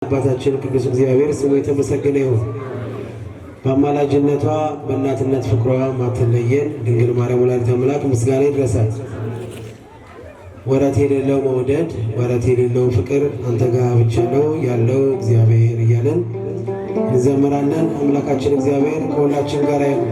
አባታችን ቅዱስ እግዚአብሔር ስሙ የተመሰገነ ይሁን። በአማላጅነቷ በእናትነት ፍቅሯ ማትለየን ድንግል ማርያም ወላዲተ አምላክ ምስጋና ይድረሳት። ወረት የሌለው መውደድ ወረት የሌለው ፍቅር አንተ ጋር ብቻ ነው ያለው እግዚአብሔር እያለን እንዘምራለን። አምላካችን እግዚአብሔር ከሁላችን ጋር ይሁን።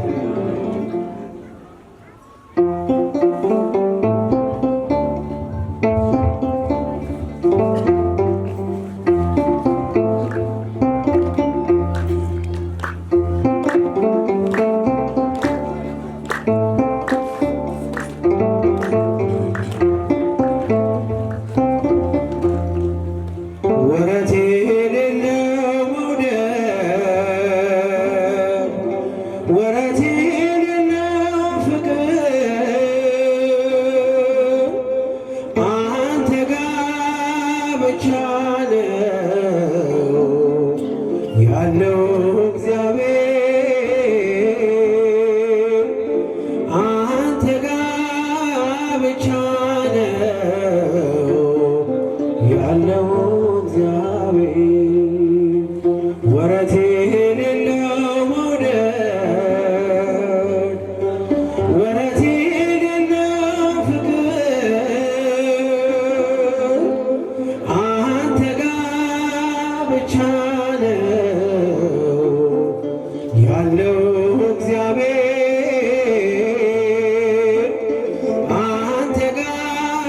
ያለው እግዚአብሔር አንተ ጋር ብቻ ነው ያለው እግዚአብሔር ወረት የሌለው መውደድ ወረት የሌለው ፍቅር አንተ ጋር ብቻ ያለው እግዚአብሔር አንተ ጋር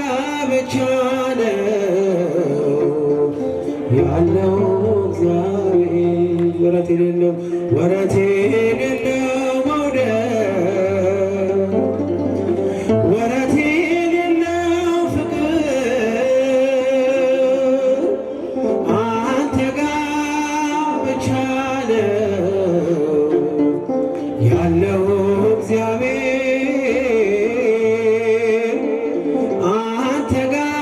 ብቻ ነው ያለው እግዚአብሔር ወረት የሌለው መውደድ ወረት የሌለው ፍቅር አንተ ጋር ብቻ ነው ያለው እግዚአብሔር አንተ ጋር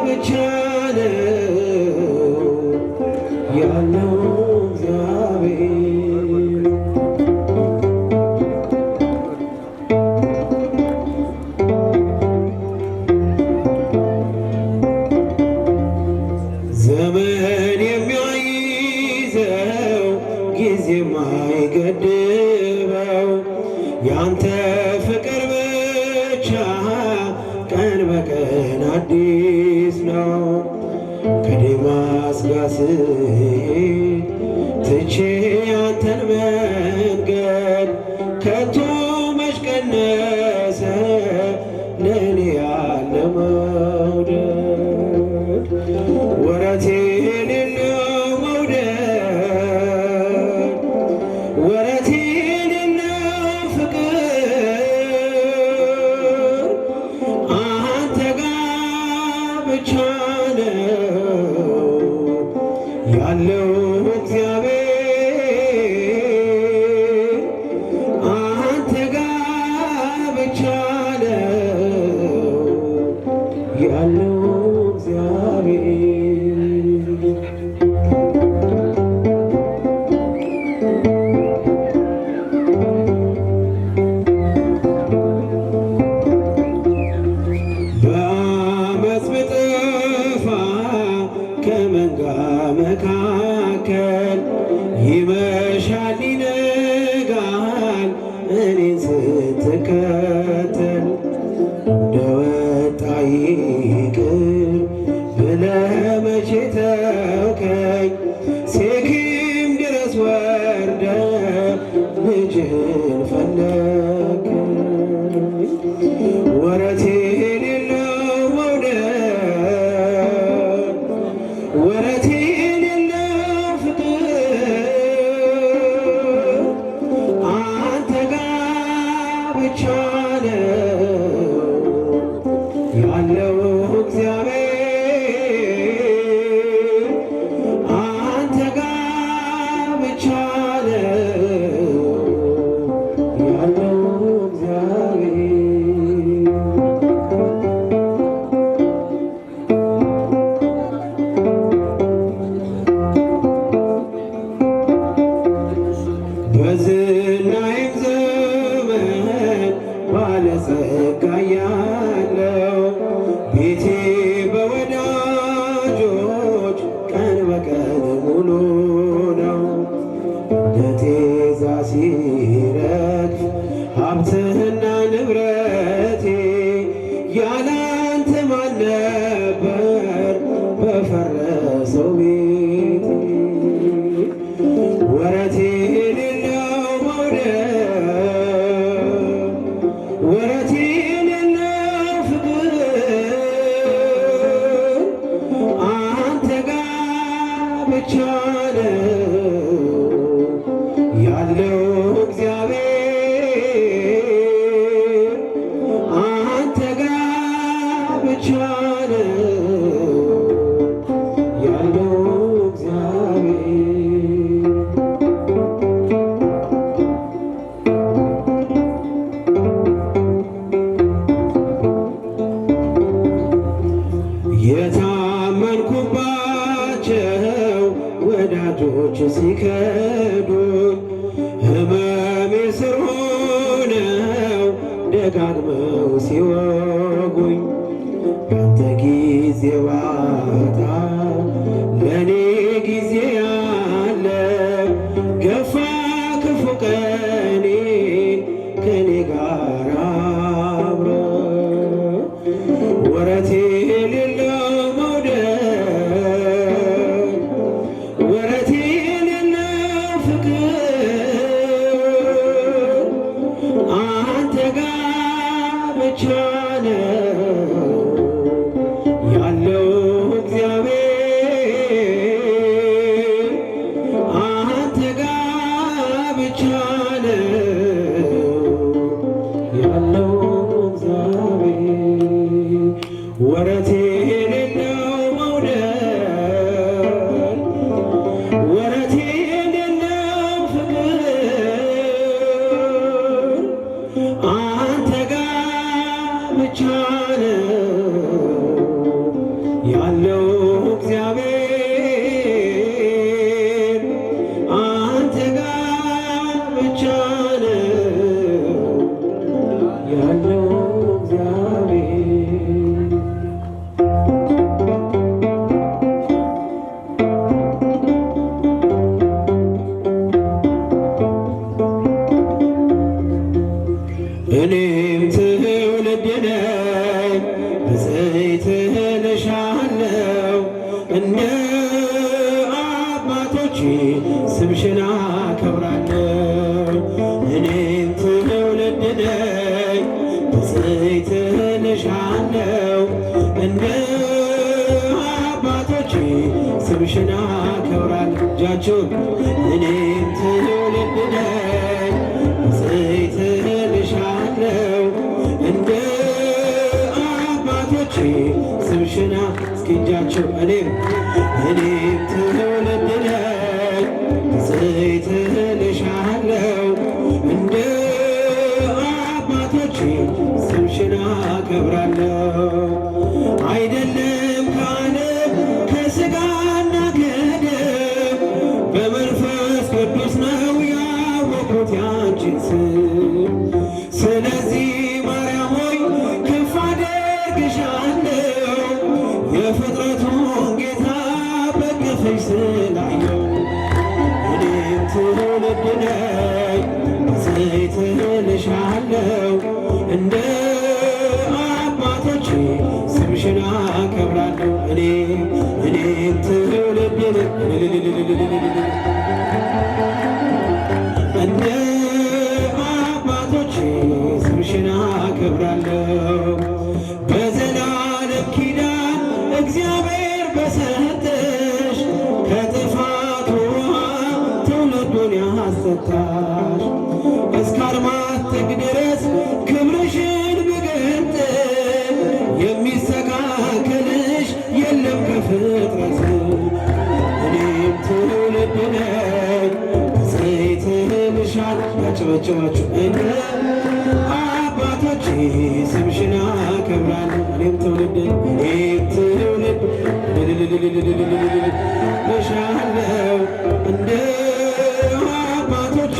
ብቻ ነው ያለው እግዚአብሔር ዘመን የሚያይዘው ጊዜ ማይገድበው ያንተ ፍቅር ብቻ ቀን በቀን አዲስ ነው። ከዴማስ ጋር ስሄድ ትቼ ያንተን መንገድ ከቶ መች ቀነሰ ለእኔ ያለ መውደድ ወረት የሌለው መውደድ ወረት የሌለው ፍቅር አንተ ጋር ብቻ ነው ያለው እግዚአብሔር አንተ ጋር ብቻ ነው ያለው እግዚአብሔር በአመፅ ብጠፋ ከመንጋ መካከል ይመሻል ይነጋል እኔን ስትከተል እንደወጣ ይቅር ብለህ መቼ ተውከኝ ሴኬም ድረስ ወርደህ ልጅህን ፈለግከኝ ወረት የሌለው መውደድ ወረት የሌለው ፍቅር አንተ ጋር ብቻ ነው ያለው እግዚአብሔር አንተ ብቻ ነው ያለው እግዚአብሔር አንተ ጋር ብቻ ነው ያለው እግዚአብሔር። የታመንኩባቸው ወዳጆች ሲከዱኝ ሕመሜ ስር ሆነው ደጋግመው ሲወጉኝ ባንተ ጊዜ ባጣ ለእኔ ጊዜ ያለ ገፋ ክፉ ቀኔን ከኔ ጋር አብረ ወረት የሌለው መውደድ ወረት የሌለው ፍቅር አንተ ጋር ብቻ ነው ያለው እግዚአብሔር አንተ ጋር ብቻ ነው ያለው እግዚአብሔር። ወረት የሌለው መውደድ ወረት የሌለው ፍቅር አንተ ጋር ብቻ ነው ያለው እግዚአብሔር አንተ ጋር ብቻ ነው ያለው እግዚአብሔር። እኔም ትውልድ ነኝ በዘይትህ እልሻለሁ እንደ አባቶቼ ስምሽን አከብራለሁ። እኔም ትውልድ ነኝ በዘይትህ እልሻለሁ እንደ አባቶቼ ስምሽን አከብራለሁ። እጃችሁን እኔም ትውልድ ነኝ በዘይትህ እልሻለሁ እንደ አባቶቼ ስምሽን እስኪ እጃችሁ እኔም ትውልድ ነኝ በዘይትህ እልሻለሁ እንደ አባቶቼ ስምሽን አከብራለሁ። አይደለም ከዓለም ከሥጋና ከደም በመንፈስ ቅዱስ ነው ያወቅሁት ያንቺን ስም። ስለዚህ ማርያም ሆይ ከፍ አደርግሻለሁ የፍጥረቱን ጌታ በቅፍሽ ስላየው። እኔም ትውልድ ነኝ በዘይትህ እልሻለሁ እንደ አባቶቼ ስምሽን አከብራለሁ። እኔም ትውልድ እንደ አባቶቼ ስምሽን አከብራለሁ። በዘላለም ኪዳን እግዚአብሔር በሰጠሽ ከጥፋት ውሃ ትውልዱን ያስፈታሽ እስከ አድማስ ጥግ ድረስ ክብርሽን ብገልጥ የሚስተካከልሽ የለም ከፍጥረት። እኔም ትውልድ ነኝ በዘይትህ እልሻለሁ ያጨበጨባችሁ እንደ አባቶቼ ስምሽን አከብራለሁ። እኔም ትውልድ እልሻለሁ እንደ አባቶቼ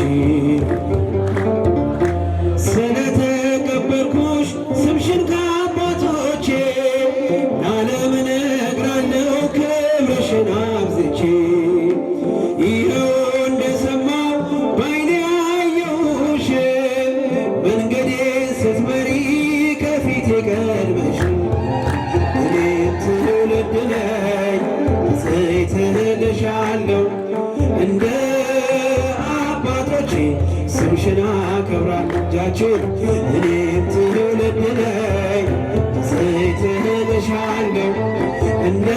ስለተቀበልኩሽ ስምሽን ከአባቶቼ ለዓለም እነግራለሁ ክብርሽን አብዝቼ። ይኸው እንደሰማሁ በዓይኔ አየሁሽ መንገዴን ስትመሪ ከፊቴ ቀድመሽ። እኔም ትውልድ ነኝ በዘይትህ እልሻለሁ እንደ አባቶቼ ስምሽን አከብራለሁ። እጃችሁን እኔም ትውልድ ነኝ በዘይትህ እልሻለሁ እንደ